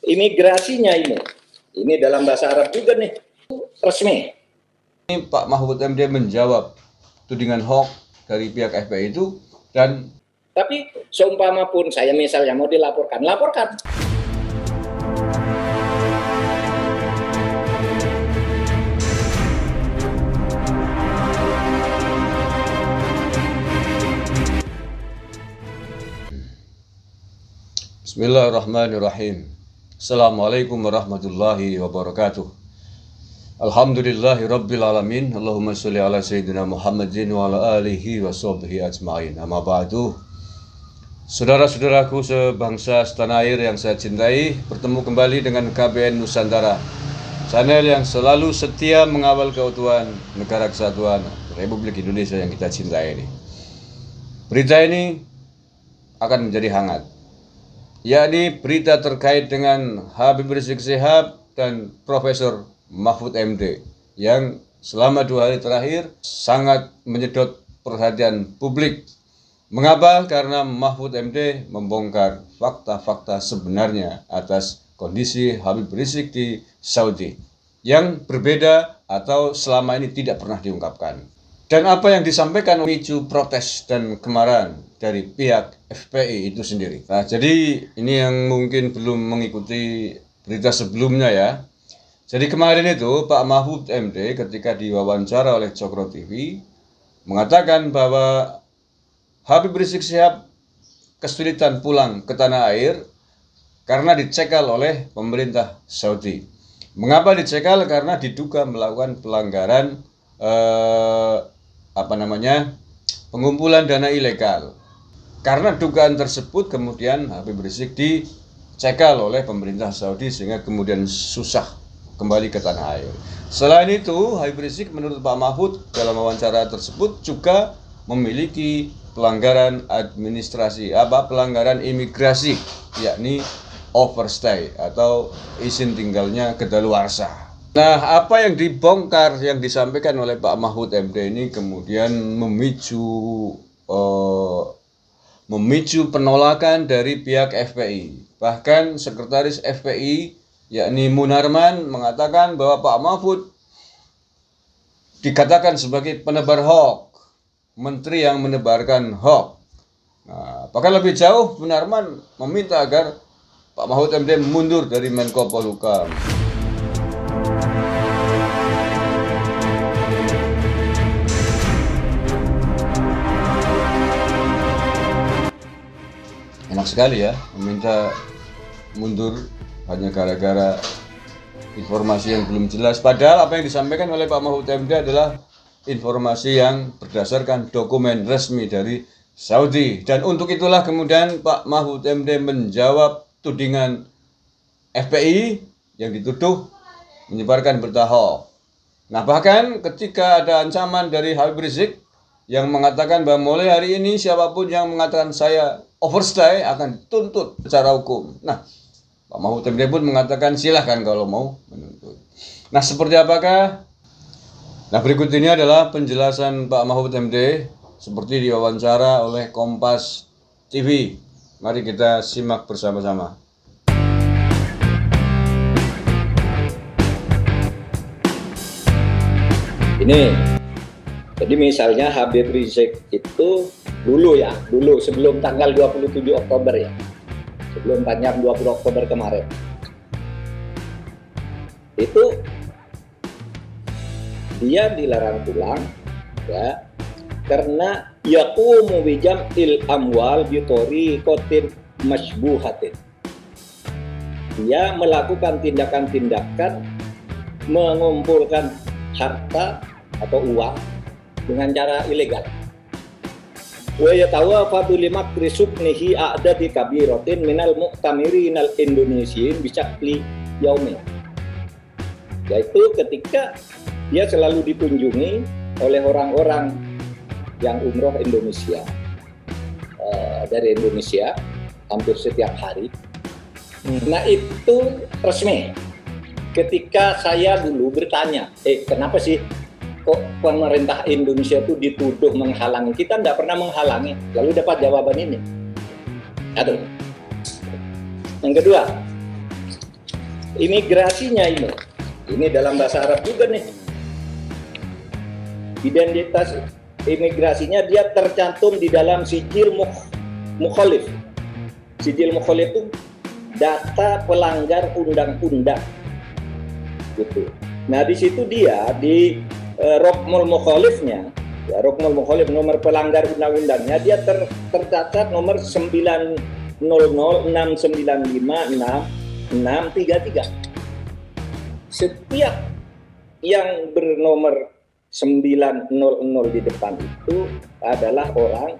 imigrasinya ini dalam bahasa Arab juga nih, resmi. Ini Pak Mahfud MD menjawab tudingan hoax dari pihak FPI itu, dan tapi seumpama pun saya misalnya mau dilaporkan, laporkan. Bismillahirrahmanirrahim. Assalamualaikum warahmatullahi wabarakatuh. Alhamdulillahi rabbil alamin. Allahumma sholli ala sayyidina Muhammadin wa ala alihi wa sahbihi ajma'in. Amma ba'du. Saudara-saudaraku sebangsa setanah air yang saya cintai, bertemu kembali dengan KBN Nusantara, channel yang selalu setia mengawal keutuhan negara kesatuan Republik Indonesia yang kita cintai ini. Berita ini akan menjadi hangat, yakni berita terkait dengan Habib Rizik Syihab dan Profesor Mahfud MD yang selama 2 hari terakhir sangat menyedot perhatian publik. Mengapa? Karena Mahfud MD membongkar fakta-fakta sebenarnya atas kondisi Habib Rizik di Saudi yang berbeda atau selama ini tidak pernah diungkapkan. Dan apa yang disampaikan memicu protes dan kemarahan dari pihak FPI itu sendiri. Nah, jadi ini yang mungkin belum mengikuti berita sebelumnya ya. Jadi kemarin itu Pak Mahfud MD ketika diwawancara oleh Cokro TV mengatakan bahwa Habib Rizik Syihab kesulitan pulang ke tanah air karena dicekal oleh pemerintah Saudi. Mengapa dicekal? Karena diduga melakukan pelanggaran pengumpulan dana ilegal. Karena dugaan tersebut kemudian Habib Rizik dicekal oleh pemerintah Saudi sehingga kemudian susah kembali ke tanah air. Selain itu, Habib Rizik menurut Pak Mahfud dalam wawancara tersebut juga memiliki pelanggaran administrasi, pelanggaran imigrasi, yakni overstay atau izin tinggalnya kedaluarsa. Nah, apa yang dibongkar yang disampaikan oleh Pak Mahfud MD ini kemudian memicu penolakan dari pihak FPI. Bahkan sekretaris FPI yakni Munarman mengatakan bahwa Pak Mahfud dikatakan sebagai penebar hoax, menteri yang menebarkan hoax. Nah, bahkan lebih jauh Munarman meminta agar Pak Mahfud MD mundur dari Menko Polhukam. Enak sekali ya meminta mundur hanya gara-gara informasi yang belum jelas. Padahal apa yang disampaikan oleh Pak Mahfud MD adalah informasi yang berdasarkan dokumen resmi dari Saudi. Dan untuk itulah kemudian Pak Mahfud MD menjawab tudingan FPI yang dituduh menyebarkan berita hoax. Nah, bahkan ketika ada ancaman dari Habib Rizik yang mengatakan bahwa mulai hari ini siapapun yang mengatakan saya overstay akan dituntut secara hukum. Nah, Pak Mahfud MD pun mengatakan silahkan kalau mau menuntut. Nah, seperti apakah? Nah, berikut ini adalah penjelasan Pak Mahfud MD seperti diwawancara oleh Kompas TV. Mari kita simak bersama-sama. Ini, jadi misalnya Habib Rizik itu dulu sebelum tanggal 27 Oktober ya, sebelum tanggal 20 Oktober kemarin, itu dia dilarang pulang ya karena yaqumu bi jam'il amwal bi tariqatin masbuhatin. Dia melakukan tindakan-tindakan mengumpulkan harta atau uang dengan cara ilegal. Wa yatawafadu limakri subnihi a'dadi kabiratin minal mu'tamirinal indonesiyin bisakli yaumiyah. Yaitu ketika dia selalu dikunjungi oleh orang-orang yang umroh Indonesia dari Indonesia hampir setiap hari. Nah, itu resmi. Ketika saya dulu bertanya, kenapa sih kok pemerintah Indonesia itu dituduh menghalangi? Kita tidak pernah menghalangi. Lalu dapat jawaban ini. Aduh. Yang kedua, imigrasinya ini dalam bahasa Arab juga nih. Identitas imigrasinya dia tercantum di dalam sijil mukhalif. Sijil mukhalif itu data pelanggar undang-undang, gitu. Nah di situ dia di rokmul mukhalifnya, ya rokmul mukhalif nomor pelanggar undang-undangnya dia tercatat nomor 900695663. Setiap yang bernomor 900 di depan itu adalah orang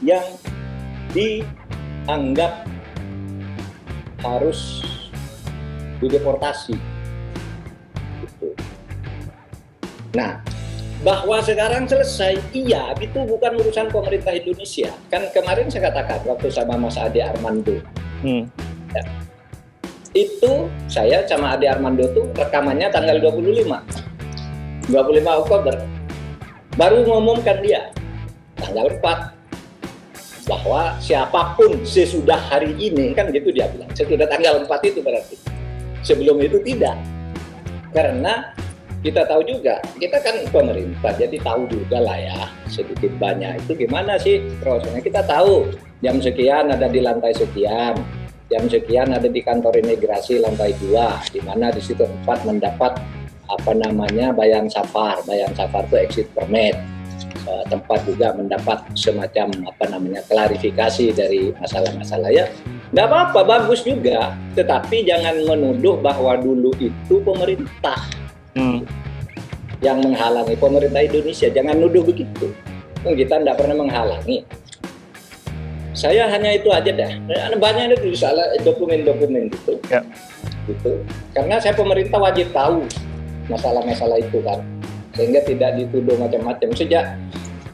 yang dianggap harus dideportasi. Gitu. Nah, bahwa sekarang selesai, iya, itu bukan urusan pemerintah Indonesia. Kan kemarin saya katakan waktu sama Mas Ade Armando. Ya, itu saya sama Ade Armando tuh rekamannya tanggal 25 Oktober. Baru ngomongkan dia tanggal 4 bahwa siapapun sesudah hari ini, kan gitu dia bilang, sesudah tanggal 4 itu berarti. Sebelum itu tidak. Karena kita tahu juga, kita kan pemerintah, jadi tahu juga lah ya, sedikit banyak itu gimana sih prosesnya. Kita tahu jam sekian ada di lantai sekian, jam sekian ada di kantor imigrasi lantai 2, di mana di situ tempat mendapat bayan safar itu exit permit, tempat juga mendapat semacam klarifikasi dari masalah-masalah ya. Nggak apa-apa, bagus juga, tetapi jangan menuduh bahwa dulu itu pemerintah yang menghalangi, pemerintah Indonesia, jangan nuduh begitu. Kita nggak pernah menghalangi. Saya hanya itu aja dah. Banyak itu salah dokumen-dokumen gitu. Ya. Gitu. Karena saya pemerintah wajib tahu masalah-masalah itu kan, sehingga tidak dituduh macam-macam. Sejak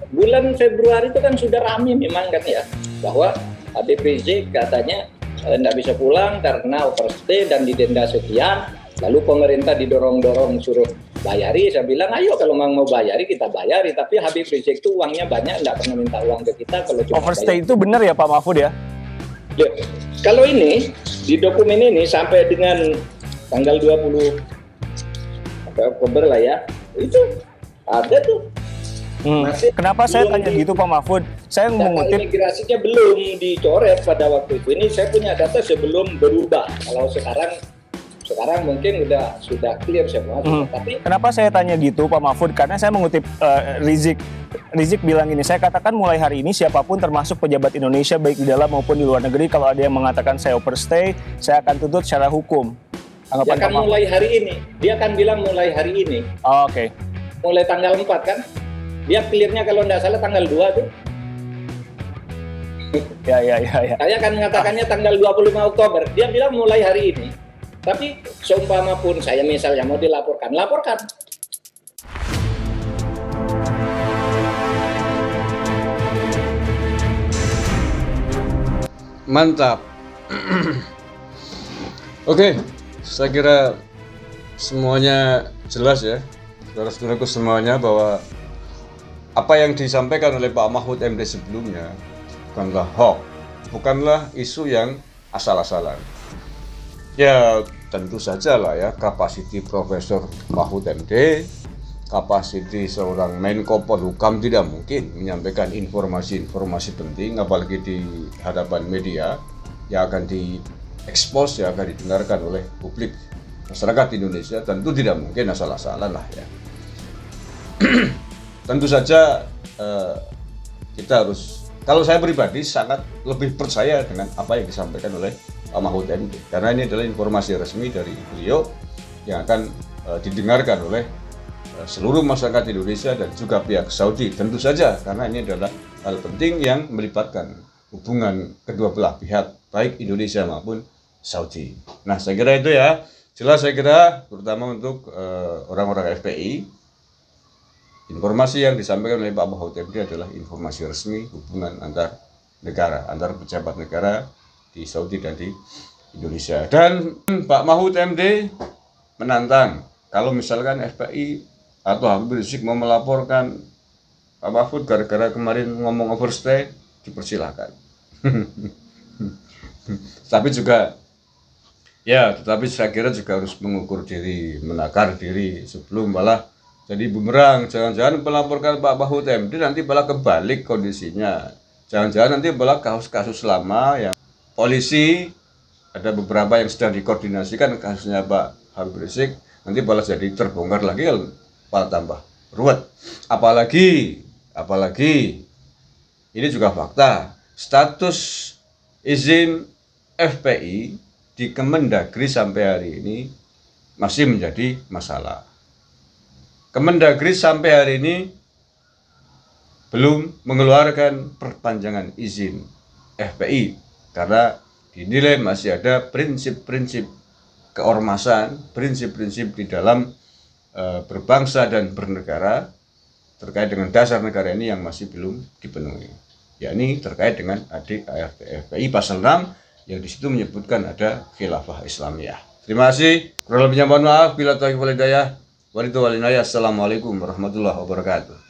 bulan Februari itu kan sudah ramai memang kan ya, bahwa Habib Rizik katanya tidak bisa pulang karena overstay dan didenda sekian. Lalu pemerintah didorong-dorong suruh bayari. Saya bilang ayo kalau mau bayari kita bayari, tapi Habib Rizik itu uangnya banyak, tidak pernah minta uang ke kita. Kalau overstay itu benar ya Pak Mahfud ya? Ya, kalau ini di dokumen ini sampai dengan tanggal 20 Oktober lah ya, itu ada tuh. Kenapa saya tanya gitu Pak Mahfud? Saya mengutip imigrasinya belum dicoret pada waktu itu. Ini saya punya data sebelum berubah. Kalau sekarang mungkin sudah clear semua. Tapi kenapa saya tanya gitu Pak Mahfud? Karena saya mengutip Rizik bilang ini, saya katakan mulai hari ini siapapun termasuk pejabat Indonesia baik di dalam maupun di luar negeri, kalau ada yang mengatakan saya overstay, saya akan tuntut secara hukum. Dia akan mulai hari ini. Dia akan bilang mulai hari ini. Oh, oke. Mulai tanggal 4 kan? Dia clearnya kalau tidak salah tanggal 2 tuh. Ya. Saya akan mengatakannya tanggal 25 Oktober. Dia bilang mulai hari ini. Tapi seumpama pun saya misalnya mau dilaporkan, laporkan. Mantap. Oke. Saya kira semuanya jelas ya, saudara-saudaraku semuanya, bahwa apa yang disampaikan oleh Pak Mahfud MD sebelumnya bukanlah hoax, bukanlah isu yang asal-asalan. Ya tentu saja lah ya, kapasiti Profesor Mahfud MD, kapasiti seorang Menko Polhukam tidak mungkin menyampaikan informasi-informasi penting, apalagi di hadapan media yang akan diekspos, yang akan didengarkan oleh publik masyarakat Indonesia. Tentu tidak mungkin asal-asalan lah ya. Tentu saja kita harus, kalau saya pribadi sangat lebih percaya dengan apa yang disampaikan oleh Pak Mahfud MD, karena ini adalah informasi resmi dari beliau yang akan didengarkan oleh seluruh masyarakat Indonesia dan juga pihak Saudi. Tentu saja karena ini adalah hal penting yang melibatkan hubungan kedua belah pihak, baik Indonesia maupun Saudi. Nah, saya kira itu ya. Jelas saya kira, terutama untuk orang-orang FPI, informasi yang disampaikan oleh Pak Mahfud MD adalah informasi resmi hubungan antar negara, antar pejabat negara di Saudi dan di Indonesia. Dan Pak Mahfud MD menantang, kalau misalkan FPI atau Habib Rizik mau melaporkan Pak Mahfud gara-gara kemarin ngomong overstay, dipersilahkan. Tapi juga Ya, tetapi saya kira juga harus mengukur diri, menakar diri sebelum malah jadi bumerang. Jangan-jangan melaporkan Pak Mahfud MD nanti malah kebalik kondisinya. Jangan-jangan nanti malah kasus-kasus lama yang polisi ada beberapa yang sedang dikoordinasikan kasusnya Pak Habib Rizik nanti malah jadi terbongkar lagi, malah tambah ruwet. Apalagi ini juga fakta, status izin FPI di Kemendagri sampai hari ini masih menjadi masalah. Kemendagri sampai hari ini belum mengeluarkan perpanjangan izin FPI karena dinilai masih ada prinsip-prinsip keormasan, prinsip-prinsip di dalam berbangsa dan bernegara terkait dengan dasar negara ini yang masih belum dipenuhi. Yakni terkait dengan ADART FPI pasal 6 yang di situ menyebutkan ada khilafah Islamiyah. Terima kasih. Kurang lebihnya mohon maaf. Bila taufiq wal hidayah. Assalamualaikum warahmatullahi wabarakatuh.